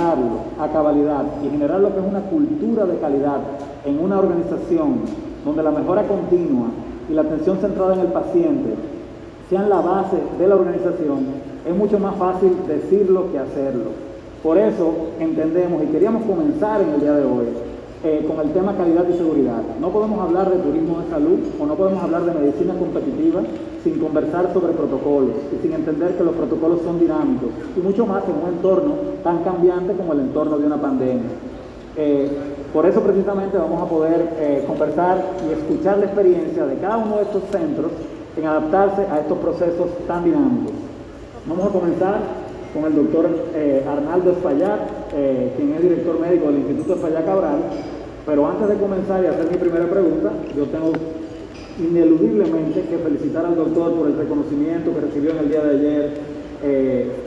implementarlo a cabalidad y generar lo que es una cultura de calidad en una organización donde la mejora continua y la atención centrada en el paciente sean la base de la organización, es mucho más fácil decirlo que hacerlo. Por eso entendemos y queríamos comenzar en el día de hoy con el tema calidad y seguridad. No podemos hablar de turismo de salud o no podemos hablar de medicina competitiva sin conversar sobre protocolos y sin entender que los protocolos son dinámicos y mucho más en un entorno tan cambiante como el entorno de una pandemia. Por eso precisamente vamos a poder conversar y escuchar la experiencia de cada uno de estos centros en adaptarse a estos procesos tan dinámicos. Vamos a comenzar con el doctor Arnaldo Espaillat, quien es director médico del Instituto Espaillat Cabral, pero antes de comenzar y hacer mi primera pregunta, yo tengo ineludiblemente que felicitar al doctor por el reconocimiento que recibió en el día de ayer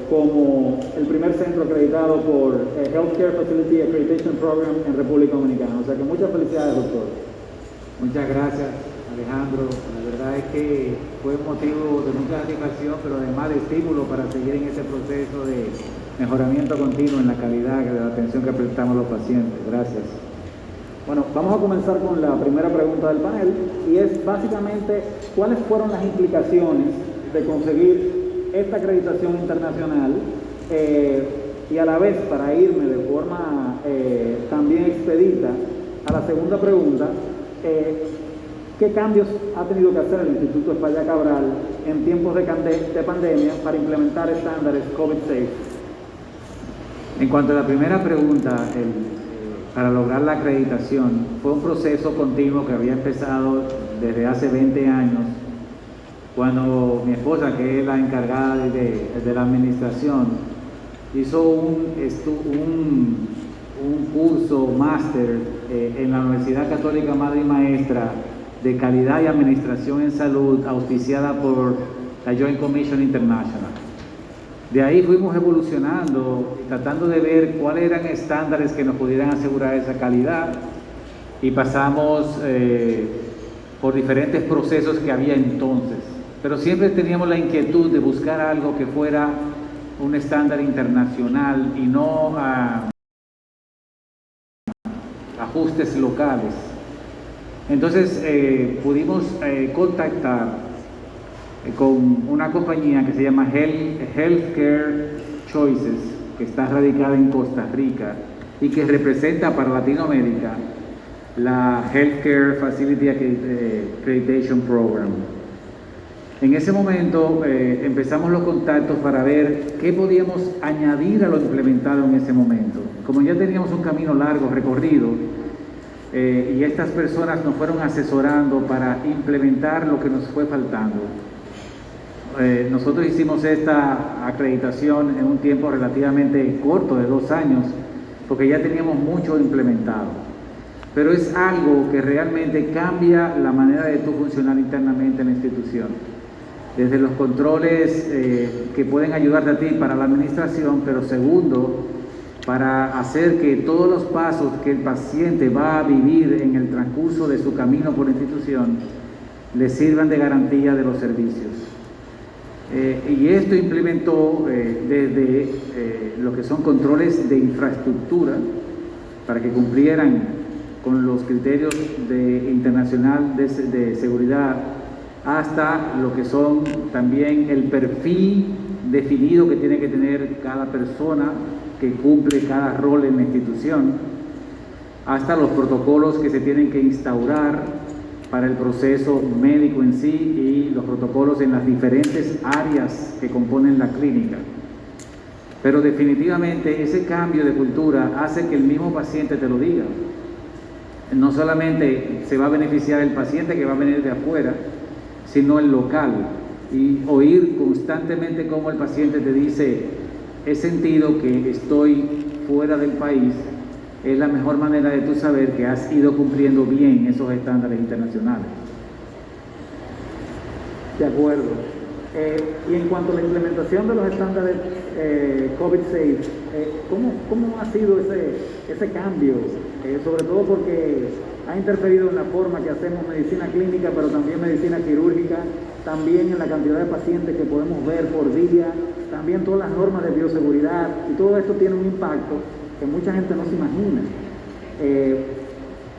como el primer centro acreditado por Healthcare Facility Accreditation Program en República Dominicana. O sea que muchas felicidades, doctor. Muchas gracias, Alejandro. La verdad es que fue un motivo de mucha satisfacción, pero además de estímulo para seguir en ese proceso de mejoramiento continuo en la calidad de la atención que prestamos a los pacientes. Gracias. Bueno, vamos a comenzar con la primera pregunta del panel y es básicamente ¿cuáles fueron las implicaciones de conseguir esta acreditación internacional? Y a la vez, para irme de forma también expedita a la segunda pregunta, ¿qué cambios ha tenido que hacer el Instituto Espaillat Cabral en tiempos de pandemia para implementar estándares COVID-safe? En cuanto a la primera pregunta, para lograr la acreditación, fue un proceso continuo que había empezado desde hace 20 años, cuando mi esposa, que es la encargada de la administración, hizo un curso máster en la Universidad Católica Madre y Maestra de Calidad y Administración en Salud, auspiciada por la Joint Commission International. De ahí fuimos evolucionando, tratando de ver cuáles eran estándares que nos pudieran asegurar esa calidad, y pasamos por diferentes procesos que había entonces. Pero siempre teníamos la inquietud de buscar algo que fuera un estándar internacional y no ajustes locales. Entonces pudimos contactar con una compañía que se llama Healthcare Choices, que está radicada en Costa Rica y que representa para Latinoamérica la Healthcare Facility Accreditation Program. En ese momento empezamos los contactos para ver qué podíamos añadir a lo implementado en ese momento. Como ya teníamos un camino largo recorrido y estas personas nos fueron asesorando para implementar lo que nos fue faltando. Nosotros hicimos esta acreditación en un tiempo relativamente corto, de 2 años, porque ya teníamos mucho implementado. Pero es algo que realmente cambia la manera de tú funcionar internamente en la institución. Desde los controles que pueden ayudarte a ti para la administración, pero segundo, para hacer que todos los pasos que el paciente va a vivir en el transcurso de su camino por la institución le sirvan de garantía de los servicios. Y esto implementó desde lo que son controles de infraestructura para que cumplieran con los criterios internacional de seguridad, hasta lo que son también el perfil definido que tiene que tener cada persona que cumple cada rol en la institución, hasta los protocolos que se tienen que instaurar para el proceso médico en sí y los protocolos en las diferentes áreas que componen la clínica. Pero definitivamente ese cambio de cultura hace que el mismo paciente te lo diga. No solamente se va a beneficiar el paciente que va a venir de afuera, sino el local. Y oír constantemente cómo el paciente te dice: he sentido que estoy fuera del país, es la mejor manera de tú saber que has ido cumpliendo bien esos estándares internacionales. De acuerdo. Y en cuanto a la implementación de los estándares COVID-safe, ¿cómo ha sido ese cambio? Sobre todo porque ha interferido en la forma que hacemos medicina clínica, pero también medicina quirúrgica, también en la cantidad de pacientes que podemos ver por día, también todas las normas de bioseguridad, y todo esto tiene un impacto que mucha gente no se imagina.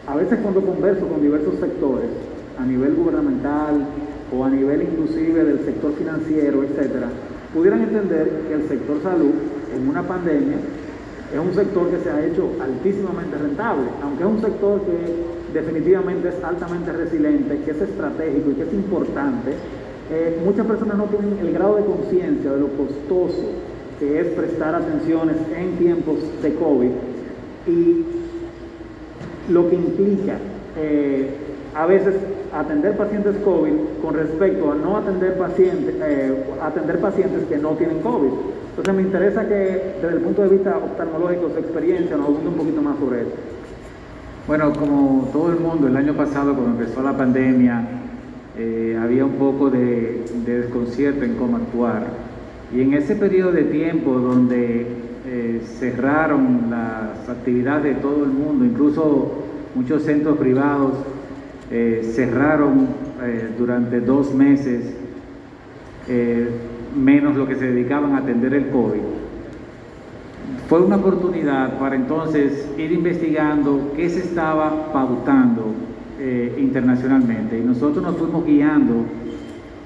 A veces cuando converso con diversos sectores, a nivel gubernamental o a nivel inclusive del sector financiero, etcétera, pudieran entender que el sector salud en una pandemia es un sector que se ha hecho altísimamente rentable, aunque es un sector que definitivamente es altamente resiliente, que es estratégico y que es importante. Muchas personas no tienen el grado de conciencia de lo costoso que es prestar atenciones en tiempos de COVID y lo que implica a veces atender pacientes COVID con respecto a no atender pacientes que no tienen COVID. Entonces me interesa que desde el punto de vista oftalmológico, su experiencia, nos abunde un poquito más sobre eso. Bueno, como todo el mundo, el año pasado cuando empezó la pandemia, había un poco de desconcierto en cómo actuar. Y en ese periodo de tiempo donde cerraron las actividades de todo el mundo, incluso muchos centros privados cerraron durante 2 meses, menos lo que se dedicaban a atender el COVID. Fue una oportunidad para entonces ir investigando qué se estaba pautando internacionalmente, y nosotros nos fuimos guiando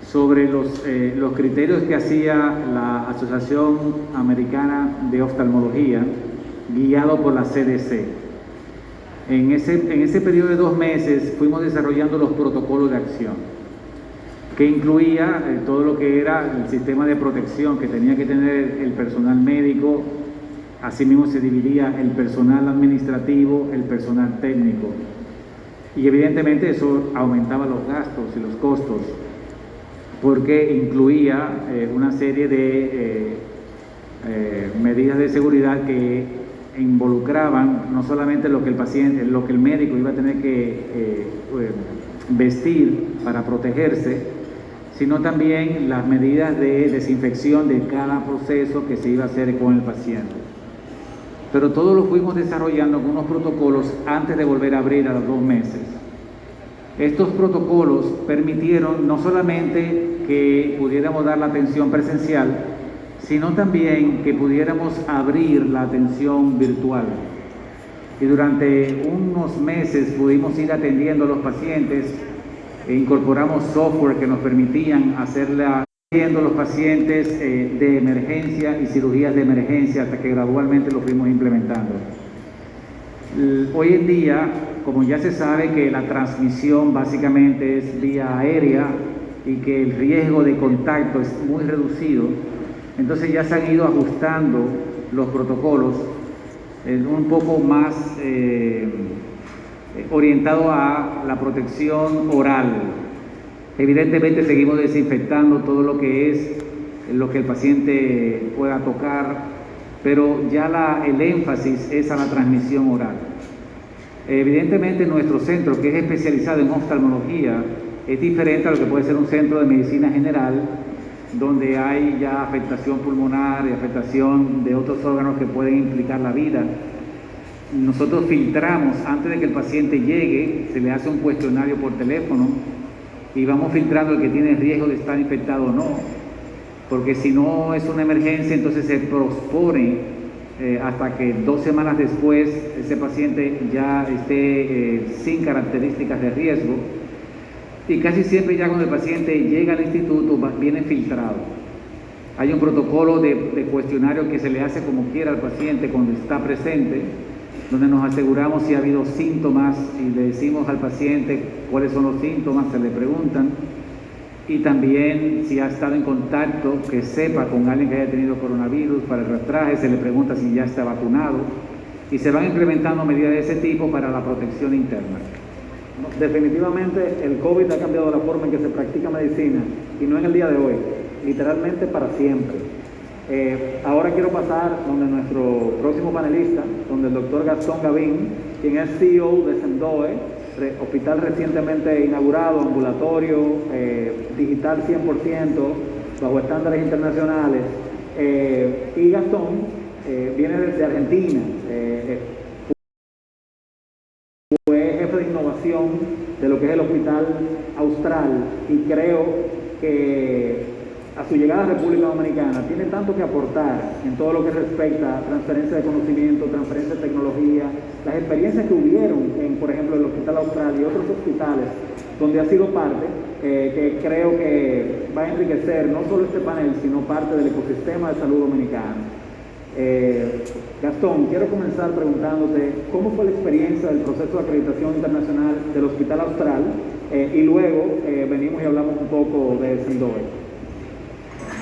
sobre los criterios que hacía la Asociación Americana de Oftalmología, guiado por la CDC. En ese periodo de 2 meses fuimos desarrollando los protocolos de acción, que incluía todo lo que era el sistema de protección que tenía que tener el personal médico. Asimismo se dividía el personal administrativo, el personal técnico, y evidentemente eso aumentaba los gastos y los costos, porque incluía una serie de medidas de seguridad que involucraban no solamente lo que el médico iba a tener que vestir para protegerse, sino también las medidas de desinfección de cada proceso que se iba a hacer con el paciente. Pero todo lo fuimos desarrollando con unos protocolos antes de volver a abrir a los 2 meses. Estos protocolos permitieron no solamente que pudiéramos dar la atención presencial, sino también que pudiéramos abrir la atención virtual. Y durante unos meses pudimos ir atendiendo a los pacientes e incorporamos software que nos permitían atendiendo a los pacientes de emergencia y cirugías de emergencia, hasta que gradualmente lo fuimos implementando. Hoy en día, como ya se sabe que la transmisión básicamente es vía aérea y que el riesgo de contacto es muy reducido, entonces ya se han ido ajustando los protocolos un poco más orientado a la protección oral. Evidentemente seguimos desinfectando todo lo que el paciente pueda tocar, pero ya el énfasis es a la transmisión oral. Evidentemente nuestro centro, que es especializado en oftalmología, es diferente a lo que puede ser un centro de medicina general, donde hay ya afectación pulmonar y afectación de otros órganos que pueden implicar la vida. Nosotros filtramos, antes de que el paciente llegue, se le hace un cuestionario por teléfono y vamos filtrando el que tiene riesgo de estar infectado o no, porque si no es una emergencia, entonces se pospone hasta que 2 semanas después ese paciente ya esté sin características de riesgo. Y casi siempre ya cuando el paciente llega al instituto viene filtrado. Hay un protocolo de cuestionario que se le hace como quiera al paciente cuando está presente, donde nos aseguramos si ha habido síntomas y le decimos al paciente cuáles son los síntomas, se le preguntan, y también si ha estado en contacto, que sepa con alguien que haya tenido coronavirus para el rastraje, se le pregunta si ya está vacunado, y se van implementando medidas de ese tipo para la protección interna. Definitivamente el COVID ha cambiado la forma en que se practica medicina, y no en el día de hoy, literalmente para siempre. Ahora quiero pasar donde nuestro próximo panelista, donde el doctor Gastón Gavín, quien es CEO de Sendoe, hospital recientemente inaugurado, ambulatorio, digital 100%, bajo estándares internacionales. Y Gastón viene desde Argentina, fue jefe de innovación de lo que es el Hospital Austral, y creo que a su llegada a República Dominicana tiene tanto que aportar en todo lo que respecta a transferencia de conocimiento, transferencia las experiencias que hubieron en, por ejemplo, el Hospital Austral y otros hospitales donde ha sido parte, que creo que va a enriquecer no solo este panel, sino parte del ecosistema de salud dominicano. Gastón, quiero comenzar preguntándote cómo fue la experiencia del proceso de acreditación internacional del Hospital Austral y luego venimos y hablamos un poco de Sendoe.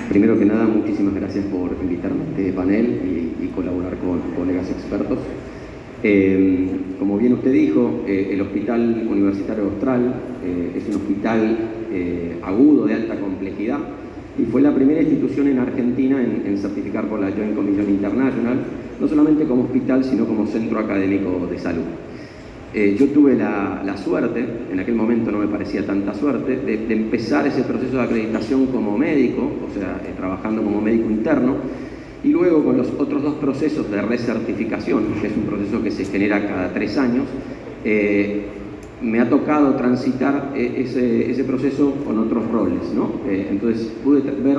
Primero que nada, muchísimas gracias por invitarme a este panel y colaborar con colegas expertos. Como bien usted dijo, el Hospital Universitario Austral es un hospital agudo de alta complejidad y fue la primera institución en Argentina en certificar por la Joint Commission International, no solamente como hospital, sino como centro académico de salud. Yo tuve la suerte, en aquel momento no me parecía tanta suerte, de empezar ese proceso de acreditación como médico, o sea, trabajando como médico interno, y luego con los otros dos procesos de recertificación, que es un proceso que se genera cada 3 años, me ha tocado transitar ese proceso con otros roles, ¿no? Entonces pude ver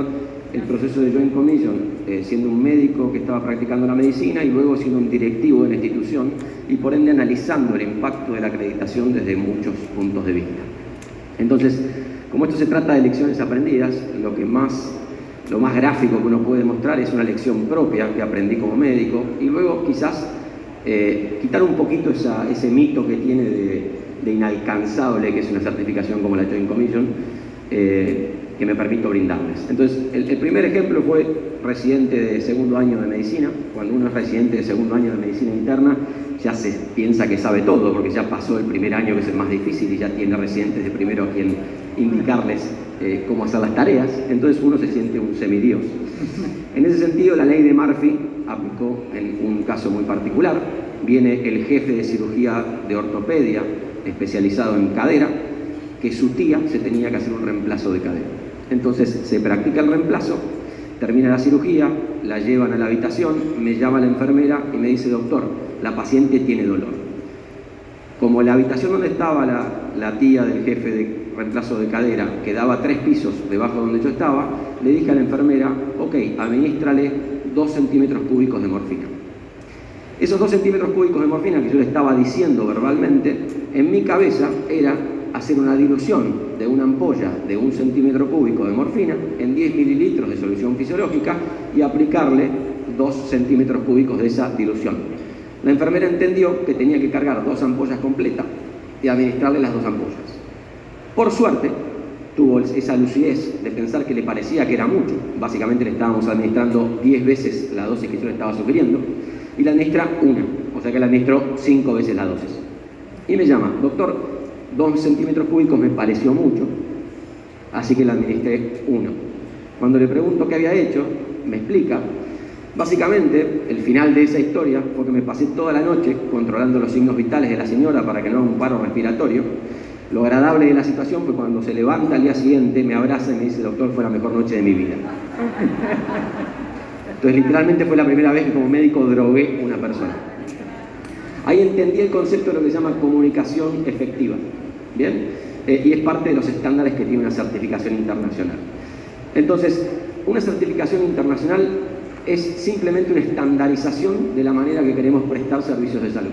el proceso de Joint Commission siendo un médico que estaba practicando la medicina y luego siendo un directivo de la institución y por ende analizando el impacto de la acreditación desde muchos puntos de vista. Entonces, como esto se trata de lecciones aprendidas, lo más gráfico que uno puede mostrar es una lección propia que aprendí como médico y luego quizás quitar un poquito ese mito que tiene de inalcanzable que es una certificación como la Joint Commission que me permito brindarles. Entonces, el primer ejemplo fue residente de segundo año de medicina. Cuando uno es residente de segundo año de medicina interna, ya se piensa que sabe todo, porque ya pasó el primer año, que es el más difícil, y ya tiene residentes de primero a quien indicarles cómo hacer las tareas. Entonces uno se siente un semidios. En ese sentido, la ley de Murphy aplicó en un caso muy particular. Viene el jefe de cirugía de ortopedia, especializado en cadera, que su tía se tenía que hacer un reemplazo de cadera. Entonces se practica el reemplazo, termina la cirugía, la llevan a la habitación, me llama la enfermera y me dice: doctor, la paciente tiene dolor. Como la habitación donde estaba la tía del jefe de reemplazo de cadera quedaba 3 pisos debajo donde yo estaba, le dije a la enfermera: ok, administrale 2 centímetros cúbicos de morfina. Esos 2 centímetros cúbicos de morfina que yo le estaba diciendo verbalmente, en mi cabeza era hacer una dilución de una ampolla de 1 centímetro cúbico de morfina en 10 mililitros de solución fisiológica y aplicarle 2 centímetros cúbicos de esa dilución. La enfermera entendió que tenía que cargar 2 ampollas completas y administrarle las 2 ampollas. Por suerte, tuvo esa lucidez de pensar que le parecía que era mucho. Básicamente le estábamos administrando 10 veces la dosis que yo le estaba sugiriendo y la administra 1, o sea que le administró 5 veces la dosis. Y me llama: doctor, 2 centímetros cúbicos me pareció mucho, así que le administré 1. Cuando le pregunto qué había hecho, me explica. Básicamente, el final de esa historia fue que me pasé toda la noche controlando los signos vitales de la señora para que no haga un paro respiratorio. Lo agradable de la situación fue cuando se levanta al día siguiente, me abraza y me dice: doctor, fue la mejor noche de mi vida. Entonces, literalmente fue la primera vez que como médico drogué a una persona. Ahí entendí el concepto de lo que se llama comunicación efectiva. ¿Bien? Y es parte de los estándares que tiene una certificación internacional. Entonces, una certificación internacional es simplemente una estandarización de la manera que queremos prestar servicios de salud.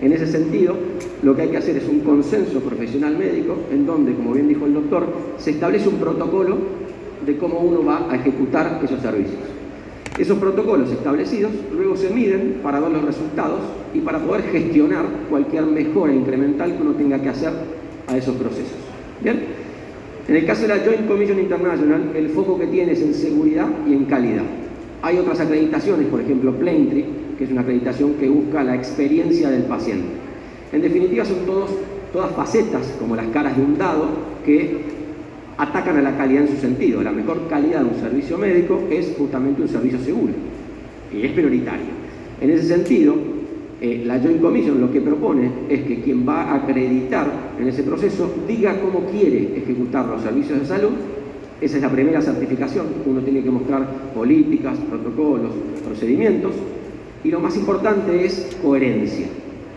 En ese sentido, lo que hay que hacer es un consenso profesional médico en donde, como bien dijo el doctor, se establece un protocolo de cómo uno va a ejecutar esos servicios. Esos protocolos establecidos luego se miden para ver los resultados y para poder gestionar cualquier mejora incremental que uno tenga que hacer a esos procesos. ¿Bien? En el caso de la Joint Commission International, el foco que tiene es en seguridad y en calidad. Hay otras acreditaciones, por ejemplo Plaintree, que es una acreditación que busca la experiencia del paciente. En definitiva, son todas facetas, como las caras de un dado, que atacan a la calidad en su sentido. La mejor calidad de un servicio médico es justamente un servicio seguro y es prioritario. En ese sentido, la Joint Commission lo que propone es que quien va a acreditar en ese proceso diga cómo quiere ejecutar los servicios de salud. Esa es la primera certificación. Uno tiene que mostrar políticas, protocolos, procedimientos, y lo más importante es coherencia.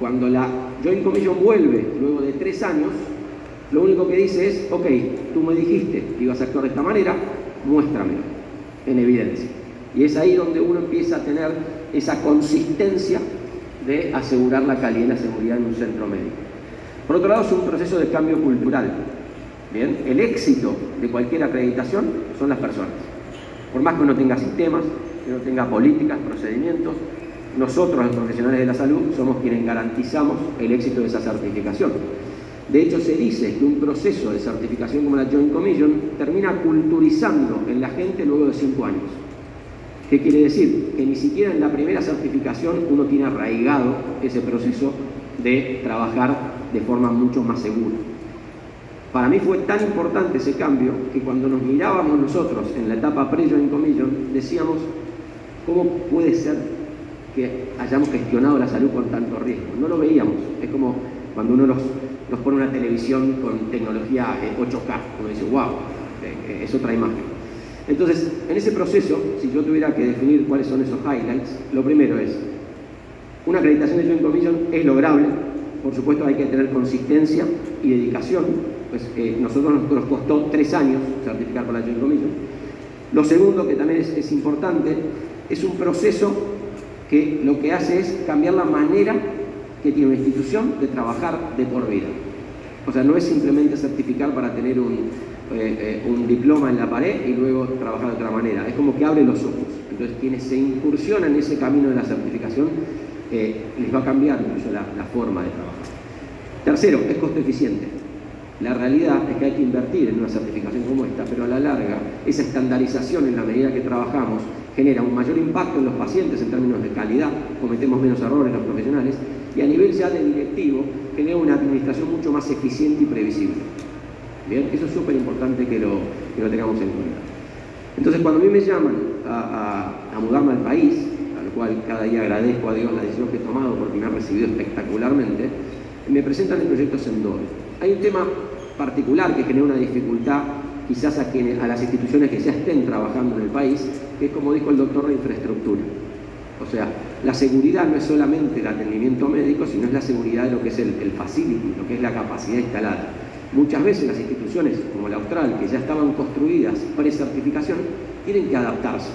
Cuando la Joint Commission vuelve luego de 3 años, lo único que dice es: ok, tú me dijiste que ibas a actuar de esta manera, muéstramelo en evidencia. Y es ahí donde uno empieza a tener esa consistencia de asegurar la calidad y la seguridad en un centro médico. Por otro lado, es un proceso de cambio cultural. Bien, el éxito de cualquier acreditación son las personas. Por más que uno tenga sistemas, que uno tenga políticas, procedimientos, nosotros, los profesionales de la salud, somos quienes garantizamos el éxito de esa certificación. De hecho, se dice que un proceso de certificación como la Joint Commission termina culturizando en la gente luego de 5 años. ¿Qué quiere decir? Que ni siquiera en la primera certificación uno tiene arraigado ese proceso de trabajar de forma mucho más segura. Para mí fue tan importante ese cambio que cuando nos mirábamos nosotros en la etapa pre-Joint Commission decíamos, ¿cómo puede ser que hayamos gestionado la salud con tanto riesgo? No lo veíamos. Es como cuando uno nos pone una televisión con tecnología 8K, uno dice, wow, es otra imagen. Entonces, en ese proceso, si yo tuviera que definir cuáles son esos highlights, lo primero es, una acreditación de Joint Commission es lograble, por supuesto hay que tener consistencia y dedicación, pues nosotros nos costó 3 años certificar por la Joint Commission. Lo segundo, que también es importante, es un proceso que lo que hace es cambiar la manera que tiene una institución de trabajar de por vida. O sea, no es simplemente certificar para tener un diploma en la pared y luego trabajar de otra manera. Es como que abre los ojos. Entonces, quienes se incursionan en ese camino de la certificación, les va a cambiar incluso la forma de trabajar. Tercero, es costo eficiente. La realidad es que hay que invertir en una certificación como esta, pero a la larga, esa estandarización en la medida que trabajamos genera un mayor impacto en los pacientes en términos de calidad, cometemos menos errores los profesionales, y a nivel ya de directivo genera una administración mucho más eficiente y previsible. Bien, eso es súper importante que lo tengamos en cuenta. Entonces, cuando a mí me llaman a mudarme al país, a lo cual cada día agradezco a Dios la decisión que he tomado porque me ha recibido espectacularmente, me presentan el proyecto Sendoi. Hay un tema particular que genera una dificultad quizás a las instituciones que ya estén trabajando en el país, que es, como dijo el doctor, la infraestructura. O sea, la seguridad no es solamente el atendimiento médico, sino es la seguridad de lo que es el facility, lo que es la capacidad instalada. Muchas veces las instituciones, como la Austral, que ya estaban construidas pre-certificación, tienen que adaptarse.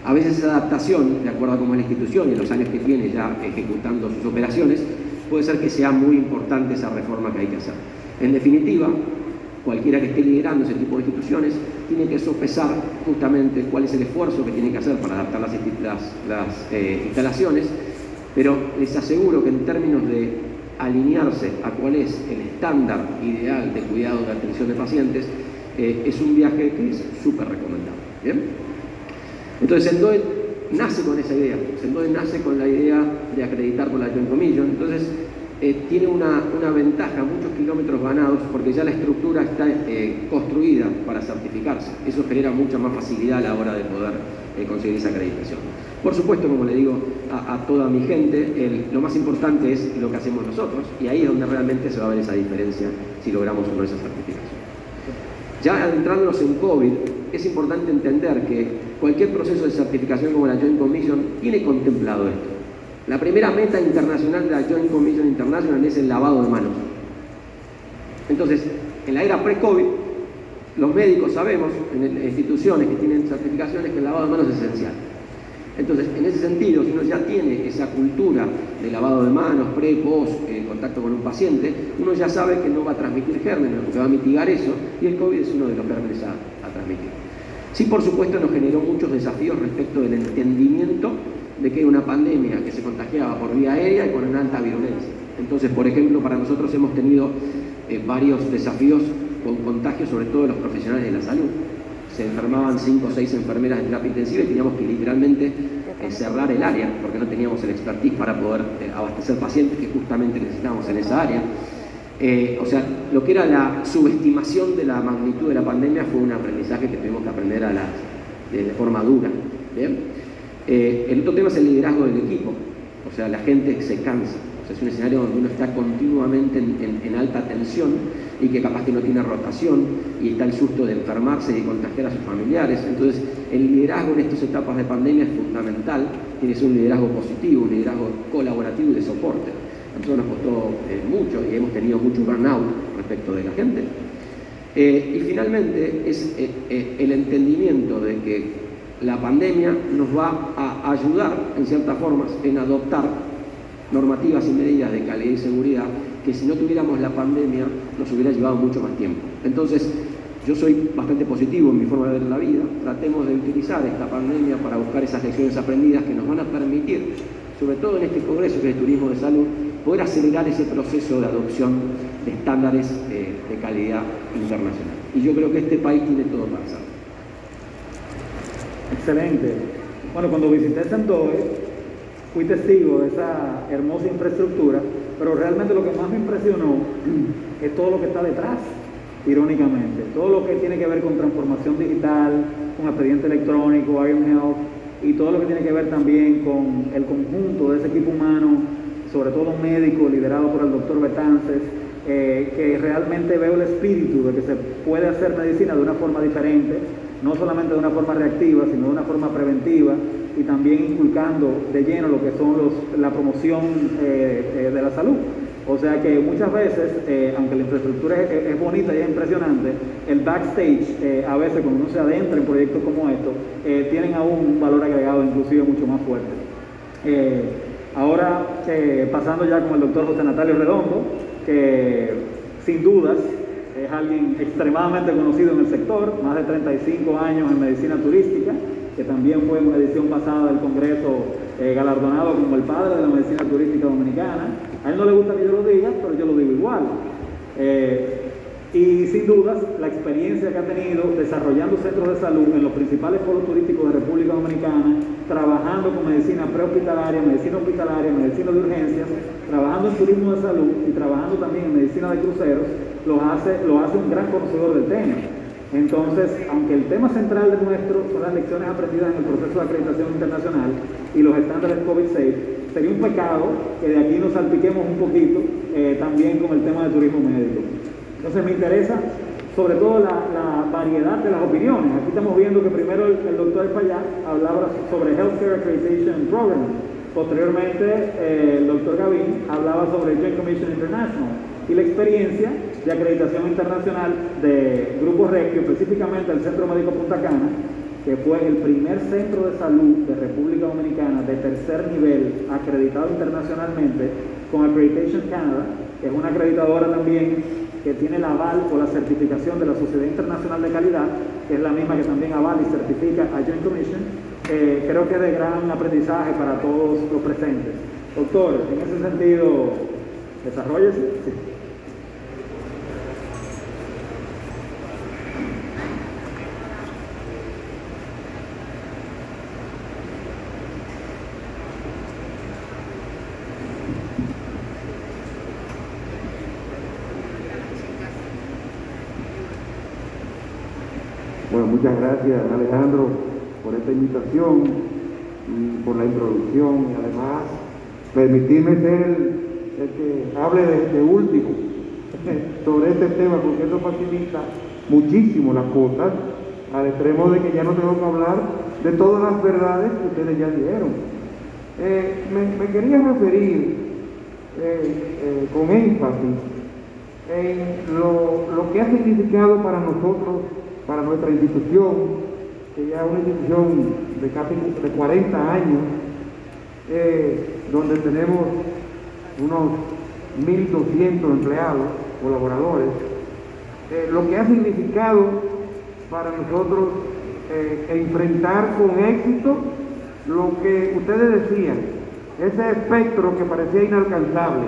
A veces esa adaptación, de acuerdo a cómo es la institución y los años que tiene ya ejecutando sus operaciones, puede ser que sea muy importante esa reforma que hay que hacer. En definitiva, cualquiera que esté liderando ese tipo de instituciones tiene que sopesar justamente cuál es el esfuerzo que tiene que hacer para adaptar las instalaciones, pero les aseguro que en términos de alinearse a cuál es el estándar ideal de cuidado de atención de pacientes, es un viaje que es súper recomendable. ¿Bien? Entonces, Sendoi nace con esa idea. Sendoi nace con la idea de acreditar por la Joint Commission. Entonces, tiene una ventaja, muchos kilómetros ganados, porque ya la estructura está construida para certificarse. Eso genera mucha más facilidad a la hora de poder conseguir esa acreditación. Por supuesto, como le digo a toda mi gente, lo más importante es lo que hacemos nosotros, y ahí es donde realmente se va a ver esa diferencia si logramos o no esa certificación. Ya adentrándonos en COVID, es importante entender que cualquier proceso de certificación como la Joint Commission tiene contemplado esto. La primera meta internacional de la Joint Commission International es el lavado de manos. Entonces, en la era pre-COVID, los médicos sabemos, en instituciones que tienen certificaciones, que el lavado de manos es esencial. Entonces, en ese sentido, si uno ya tiene esa cultura de lavado de manos, pre, post, contacto con un paciente, uno ya sabe que no va a transmitir gérmenes, que va a mitigar eso, y el COVID es uno de los gérmenes a transmitir. Sí, por supuesto, nos generó muchos desafíos respecto del entendimiento de que era una pandemia que se contagiaba por vía aérea y con una alta virulencia. Entonces, por ejemplo, para nosotros hemos tenido varios desafíos con contagios, sobre todo de los profesionales de la salud. Se enfermaban 5 o 6 enfermeras en terapia intensiva y teníamos que literalmente cerrar el área porque no teníamos el expertise para poder abastecer pacientes que justamente necesitábamos en esa área. O sea, lo que era la subestimación de la magnitud de la pandemia fue un aprendizaje que tuvimos que aprender de forma dura. ¿Bien? El otro tema es el liderazgo del equipo. O sea, la gente se cansa. O sea, es un escenario donde uno está continuamente en alta tensión y que capaz que no tiene rotación y está el susto de enfermarse y de contagiar a sus familiares. Entonces, el liderazgo en estas etapas de pandemia es fundamental. Tiene que ser un liderazgo positivo, un liderazgo colaborativo y de soporte. A nosotros nos costó mucho y hemos tenido mucho burnout respecto de la gente. Y finalmente es el entendimiento de que la pandemia nos va a ayudar, en ciertas formas, en adoptar normativas y medidas de calidad y seguridad que si no tuviéramos la pandemia nos hubiera llevado mucho más tiempo. Entonces, yo soy bastante positivo en mi forma de ver la vida. Tratemos de utilizar esta pandemia para buscar esas lecciones aprendidas que nos van a permitir, sobre todo en este congreso que es de turismo de salud, poder acelerar ese proceso de adopción de estándares de calidad internacional. Y yo creo que este país tiene todo para hacerlo. Excelente. Bueno, cuando visité Santoy, fui testigo de esa hermosa infraestructura, pero realmente lo que más me impresionó es todo lo que está detrás, irónicamente. Todo lo que tiene que ver con transformación digital, con expediente electrónico, Iron Health, y todo lo que tiene que ver también con el conjunto de ese equipo humano, sobre todo médico, liderado por el doctor Betances, que realmente veo el espíritu de que se puede hacer medicina de una forma diferente, no solamente de una forma reactiva, sino de una forma preventiva, y también inculcando de lleno lo que son la promoción de la salud. O sea que muchas veces, aunque la infraestructura es bonita y es impresionante, el backstage, a veces cuando uno se adentra en proyectos como estos, tienen aún un valor agregado inclusive mucho más fuerte. Ahora, pasando ya con el doctor José Natalio Redondo, que sin dudas es alguien extremadamente conocido en el sector, más de 35 años en medicina turística, que también fue en una edición pasada del Congreso galardonado como el padre de la medicina turística dominicana. A él no le gusta que yo lo diga, pero yo lo digo igual. Y sin dudas, la experiencia que ha tenido desarrollando centros de salud en los principales polos turísticos de República Dominicana, trabajando con medicina prehospitalaria, medicina hospitalaria, medicina de urgencias, trabajando en turismo de salud y trabajando también en medicina de cruceros, lo hace un gran conocedor del tema. Entonces, aunque el tema central de nuestro son las lecciones aprendidas en el proceso de acreditación internacional y los estándares COVID-Safe, sería un pecado que de aquí nos salpiquemos un poquito también con el tema de turismo médico. Entonces me interesa sobre todo la variedad de las opiniones. Aquí estamos viendo que primero el doctor Espaillá hablaba sobre Healthcare Accreditation Program, posteriormente el doctor Gavín hablaba sobre Joint Commission International y la experiencia de acreditación internacional de Grupo Regio, específicamente el Centro Médico Punta Cana, que fue el primer centro de salud de República Dominicana de tercer nivel acreditado internacionalmente con Accreditation Canada, que es una acreditadora también que tiene el aval o la certificación de la Sociedad Internacional de Calidad, que es la misma que también avala y certifica a Joint Commission. Creo que es de gran aprendizaje para todos los presentes. Doctor, en ese sentido, ¿desarrollese? Sí. Bueno, muchas gracias Alejandro por esta invitación y por la introducción y además permitirme ser el que hable de último sobre este tema, porque eso facilita muchísimo las cosas al extremo de que ya no tengo que hablar de todas las verdades que ustedes ya dijeron. Me quería referir con énfasis en lo que ha significado para nosotros, para nuestra institución, que ya es una institución de casi 40 años, donde tenemos unos 1.200 empleados, colaboradores, lo que ha significado para nosotros enfrentar con éxito lo que ustedes decían, ese espectro que parecía inalcanzable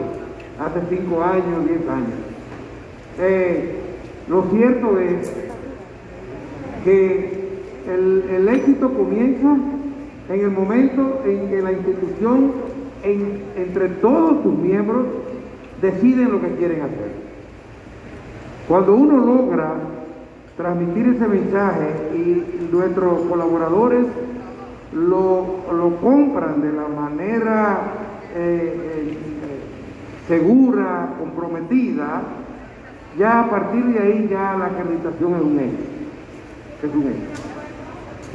hace 5 años, 10 años. Lo cierto es que el éxito comienza en el momento en que la institución, entre todos sus miembros, deciden lo que quieren hacer. Cuando uno logra transmitir ese mensaje y nuestros colaboradores lo compran de la manera segura, comprometida, ya a partir de ahí ya la acreditación es un éxito.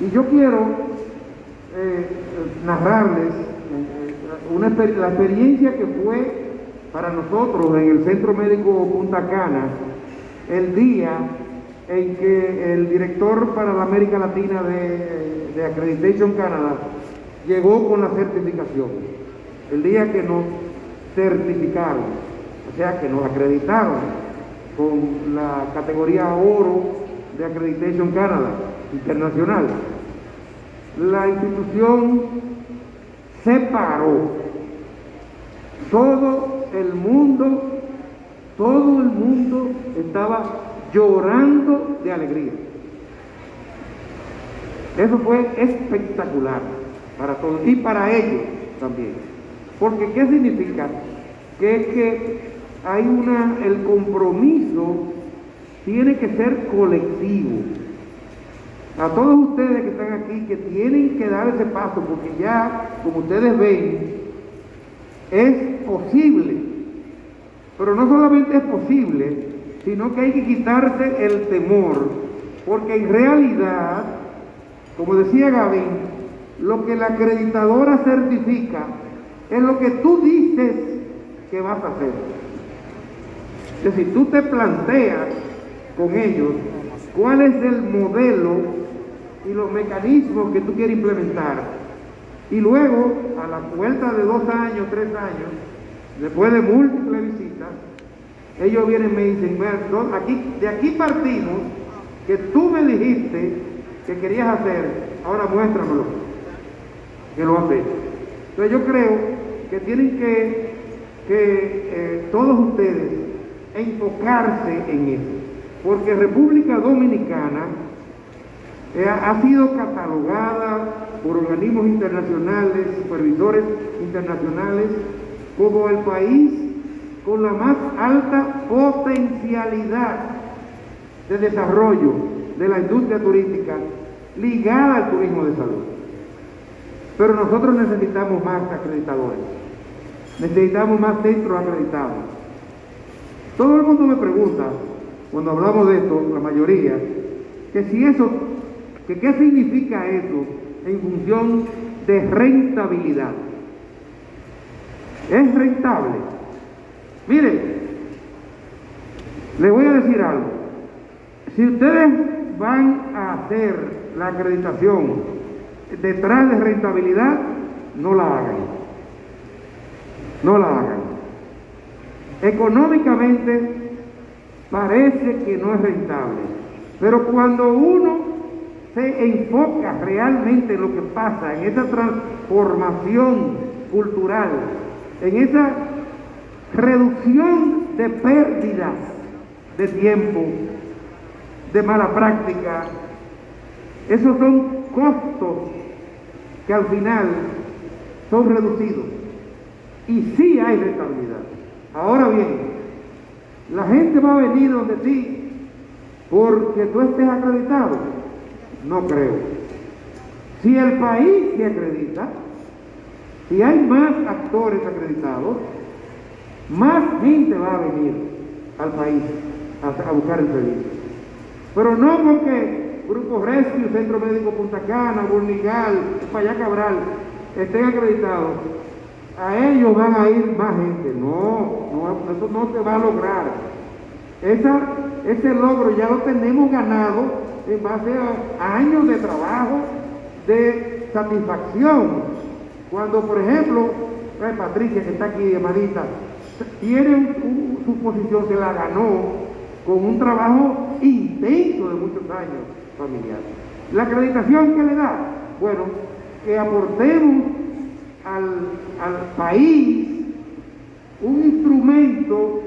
Y yo quiero narrarles la experiencia que fue para nosotros en el Centro Médico Punta Cana el día en que el director para la América Latina de Accreditation Canada llegó con la certificación. El día que nos certificaron, o sea que nos acreditaron con la categoría oro de Accreditation Canada internacional. La institución se paró. Todo el mundo estaba llorando de alegría. Eso fue espectacular para todos y para ellos también. Porque ¿qué significa? Que hay el compromiso tiene que ser colectivo. A todos ustedes que están aquí, que tienen que dar ese paso, porque ya, como ustedes ven, es posible. Pero no solamente es posible, sino que hay que quitarse el temor, porque en realidad, como decía Gavin, lo que la acreditadora certifica es lo que tú dices que vas a hacer. Es decir, tú te planteas con ellos cuál es el modelo y los mecanismos que tú quieres implementar. Y luego, a la vuelta de 2 años, 3 años, después de múltiples visitas, ellos vienen y me dicen, bueno, de aquí partimos, que tú me dijiste que querías hacer, ahora muéstramelo, que lo has hecho. Entonces yo creo que tienen que todos ustedes enfocarse en eso, porque República Dominicana ha sido catalogada por organismos internacionales, supervisores internacionales, como el país con la más alta potencialidad de desarrollo de la industria turística ligada al turismo de salud. Pero nosotros necesitamos más acreditadores, necesitamos más centros acreditados. Todo el mundo me pregunta, cuando hablamos de esto, la mayoría, que si eso, que qué significa eso en función de rentabilidad. ¿Es rentable? Miren, les voy a decir algo. Si ustedes van a hacer la acreditación detrás de rentabilidad, no la hagan. No la hagan. Económicamente parece que no es rentable, pero cuando uno se enfoca realmente en lo que pasa, en esa transformación cultural, en esa reducción de pérdidas de tiempo, de mala práctica, esos son costos que al final son reducidos y sí hay rentabilidad. Ahora bien, la gente va a venir donde ti porque tú estés acreditado. No creo. Si el país se acredita, si hay más actores acreditados, más gente va a venir al país a buscar el servicio. Pero no porque Grupo Rescue, Centro Médico Punta Cana, Burnigal, Payá Cabral estén acreditados, a ellos van a ir más gente. No, eso no se va a lograr. Ese logro ya lo tenemos ganado en base a años de trabajo, de satisfacción. Cuando, por ejemplo, Patricia, que está aquí, hermanita, tiene su posición, se la ganó con un trabajo intenso de muchos años familiar. La acreditación que le da, bueno, que aportemos al país un instrumento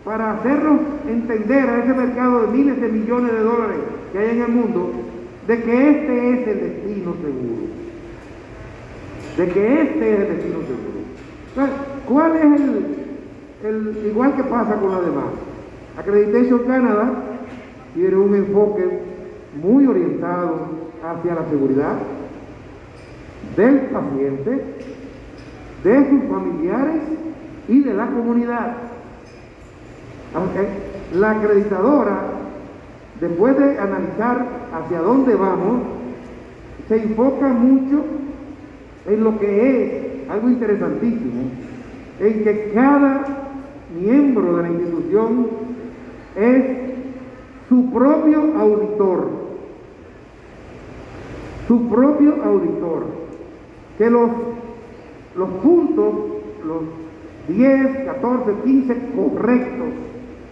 para hacernos entender a ese mercado de miles de millones de dólares que hay en el mundo, de que este es el destino seguro. De que este es el destino seguro. Entonces, ¿cuál es el igual que pasa con la demás? Accreditation Canada tiene un enfoque muy orientado hacia la seguridad del paciente, de sus familiares y de la comunidad. Aunque la acreditadora, después de analizar hacia dónde vamos, se enfoca mucho en lo que es algo interesantísimo, en que cada miembro de la institución es su propio auditor, que los puntos 10, 14, 15 correctos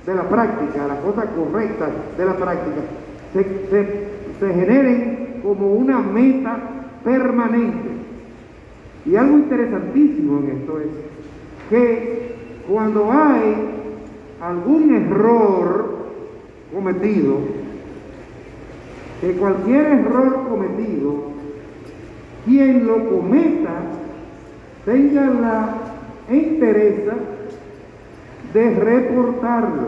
de la práctica, las cosas correctas de la práctica, se generen como una meta permanente. Y algo interesantísimo en esto es que cuando hay algún error cometido, que cualquier error cometido, quien lo cometa tenga la entereza de reportarlo.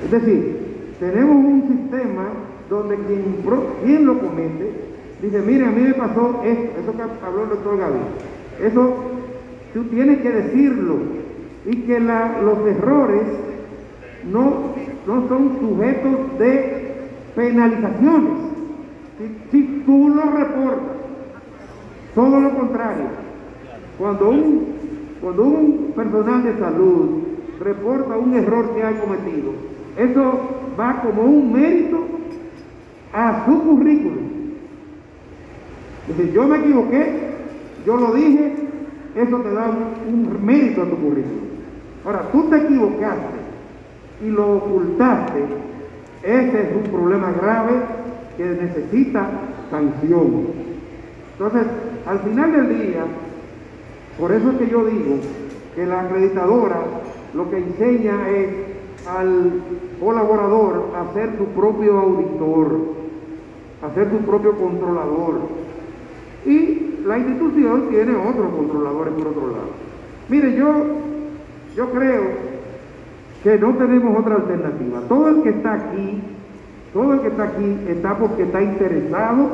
Es decir, tenemos un sistema donde quien lo comete dice, mire, a mí me pasó esto, eso que habló el doctor Gaby, eso tú tienes que decirlo, y que los errores no son sujetos de penalizaciones si tú lo reportas. Todo lo contrario, cuando un personal de salud reporta un error que ha cometido, eso va como un mérito a su currículum. Es decir, yo me equivoqué, yo lo dije, eso te da un mérito a tu currículum. Ahora, tú te equivocaste y lo ocultaste, ese es un problema grave que necesita sanción. Entonces, al final del día, por eso es que yo digo que la acreditadora lo que enseña es al colaborador a ser su propio auditor, a ser su propio controlador. Y la institución tiene otros controladores por otro lado. Mire, yo creo que no tenemos otra alternativa. Todo el que está aquí está porque está interesado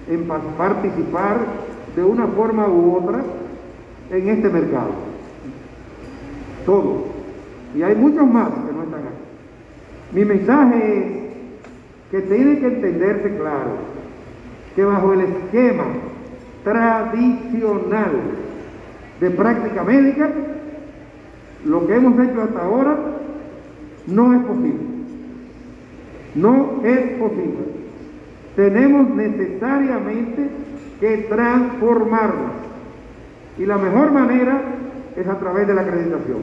en participar de una forma u otra en este mercado. Todos. Y hay muchos más que no están aquí. Mi mensaje es que tiene que entenderse claro que bajo el esquema tradicional de práctica médica, lo que hemos hecho hasta ahora no es posible. No es posible. Tenemos necesariamente que transformarnos. Y la mejor manera es a través de la acreditación.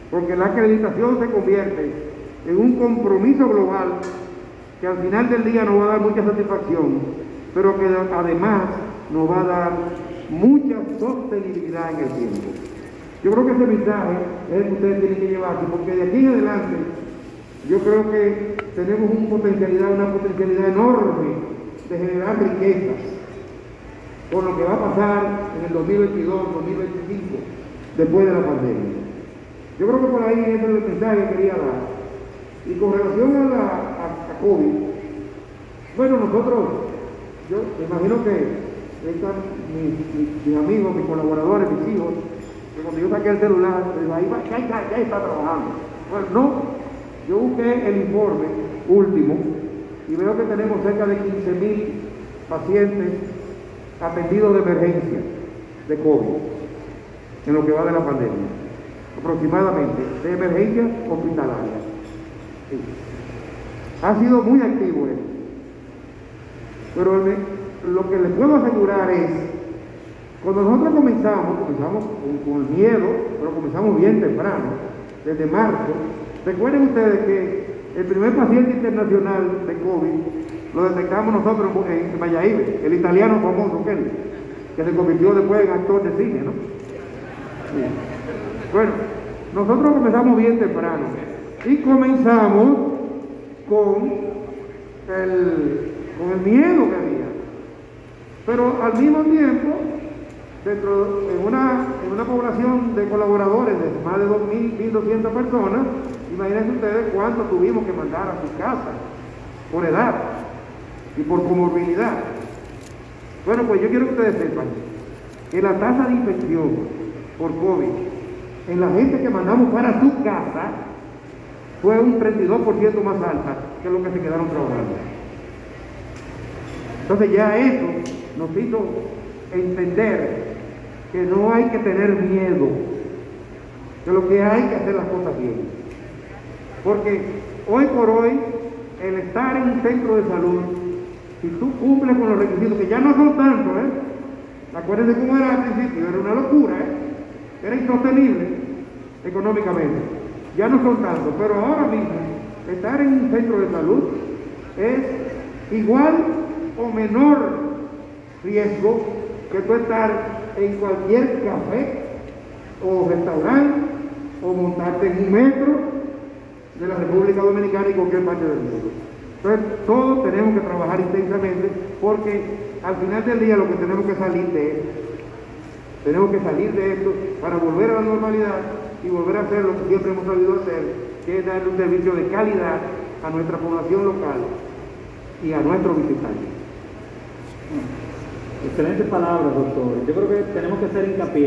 Porque la acreditación se convierte en un compromiso global que al final del día nos va a dar mucha satisfacción, pero que además nos va a dar mucha sostenibilidad en el tiempo. Yo creo que ese mensaje es el que ustedes tienen que llevarse, porque de aquí en adelante yo creo que tenemos una potencialidad enorme de generar riquezas por lo que va a pasar en el 2022, 2025, después de la pandemia. Yo creo que por ahí ese es el mensaje que quería dar. Y con relación a COVID, bueno, nosotros, yo me imagino que están mis amigos, mis colaboradores, mis hijos, que cuando yo saqué el celular, ya está trabajando. Bueno, no, yo busqué el informe último y veo que tenemos cerca de 15.000 pacientes atendidos de emergencia de COVID en lo que va de la pandemia, aproximadamente, de emergencia hospitalaria. Sí. Ha sido muy activo esto, pero lo que les puedo asegurar es, cuando nosotros comenzamos con miedo, pero comenzamos bien temprano, desde marzo. Recuerden ustedes que el primer paciente internacional de COVID lo detectamos nosotros en Mayaibe, el italiano famoso que se convirtió después en actor de cine, ¿no? Sí. Bueno, nosotros comenzamos bien temprano y comenzamos con el miedo que había, pero al mismo tiempo, en una población de colaboradores de más de 2.200 personas, imagínense ustedes cuánto tuvimos que mandar a su casa por edad y por comorbilidad. Bueno, pues yo quiero que ustedes sepan que la tasa de infección por COVID en la gente que mandamos para su casa fue un 32% más alta que lo que se quedaron trabajando. Entonces ya eso nos hizo entender que no hay que tener miedo, que lo que hay que hacer las cosas bien. Porque hoy por hoy, el estar en un centro de salud, si tú cumples con los requisitos, que ya no son tantos, acuérdense cómo era al principio, era una locura, era insostenible económicamente. Ya no son tanto, pero ahora mismo estar en un centro de salud es igual o menor riesgo que tú estar en cualquier café o restaurante o montarte en un metro de la República Dominicana y cualquier parte del mundo. Entonces, todos tenemos que trabajar intensamente porque al final del día lo que tenemos que salir de esto. Tenemos que salir de esto para volver a la normalidad y volver a hacer lo que siempre hemos sabido hacer, que es darle un servicio de calidad a nuestra población local y a nuestros visitantes. Excelentes palabras, doctor. Yo creo que tenemos que hacer hincapié